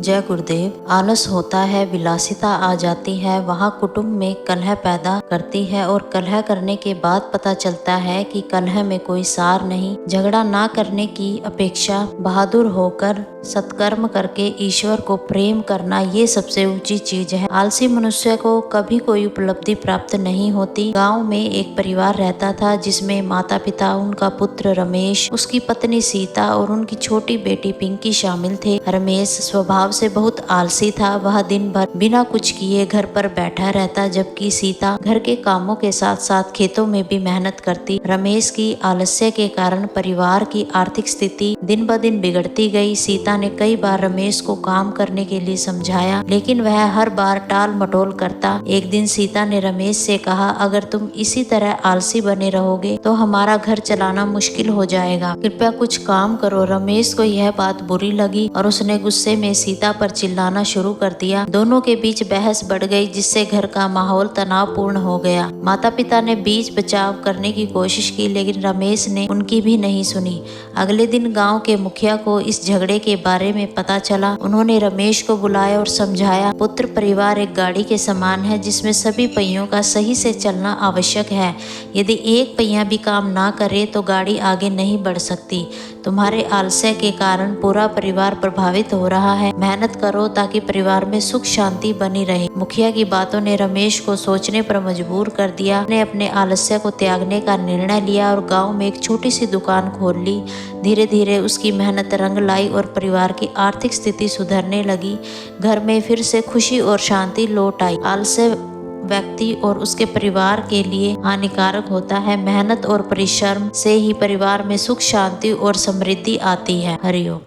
जय गुरुदेव। आलस होता है, विलासिता आ जाती है, वहाँ कुटुंब में कलह पैदा करती है और कलह करने के बाद पता चलता है कि कलह में कोई सार नहीं। झगड़ा ना करने की अपेक्षा बहादुर होकर सत्कर्म करके ईश्वर को प्रेम करना, ये सबसे ऊंची चीज है। आलसी मनुष्य को कभी कोई उपलब्धि प्राप्त नहीं होती। गांव में एक परिवार रहता था जिसमें माता पिता, उनका पुत्र रमेश, उसकी पत्नी सीता और उनकी छोटी बेटी पिंकी शामिल थे। रमेश स्वभाव से बहुत आलसी था। वह दिन भर बिना कुछ किए घर पर बैठा रहता, जबकि सीता घर के कामों के साथ साथ खेतों में भी मेहनत करती। रमेश की आलस्य के कारण परिवार की आर्थिक स्थिति दिन ब दिन बिगड़ती गई। सीता ने कई बार रमेश को काम करने के लिए समझाया, लेकिन वह हर बार टाल मटोल करता। एक दिन सीता ने रमेश से कहा, अगर तुम इसी तरह आलसी बने रहोगे तो हमारा घर चलाना मुश्किल हो जाएगा। कृपया कुछ काम करो। रमेश को यह बात बुरी लगी और उसने गुस्से में सीता पर चिल्लाना शुरू कर दिया। दोनों के बीच बहस बढ़ गई, जिससे घर का माहौल तनावपूर्ण हो गया। माता पिता ने बीच बचाव करने की कोशिश की, लेकिन रमेश ने उनकी भी नहीं सुनी। अगले दिन गांव के मुखिया को इस झगड़े के बारे में पता चला। उन्होंने रमेश को बुलाया और समझाया, पुत्र, परिवार एक गाड़ी के समान है जिसमें सभी पहियों का सही से चलना आवश्यक है। यदि एक पहिया भी काम ना करे तो गाड़ी आगे नहीं बढ़ सकती। तुम्हारे आलस्य के कारण पूरा परिवार प्रभावित हो रहा है। मेहनत करो ताकि परिवार में सुख शांति बनी रहे। मुखिया की बातों ने रमेश को सोचने पर मजबूर कर दिया। उसने अपने आलस्य को त्यागने का निर्णय लिया और गांव में एक छोटी सी दुकान खोल ली। धीरे धीरे उसकी मेहनत रंग लाई और परिवार की आर्थिक स्थिति सुधरने लगी। घर में फिर से खुशी और शांति लौट आई। आलस्य व्यक्ति और उसके परिवार के लिए हानिकारक होता है। मेहनत और परिश्रम से ही परिवार में सुख शांति और समृद्धि आती है। हरिओम।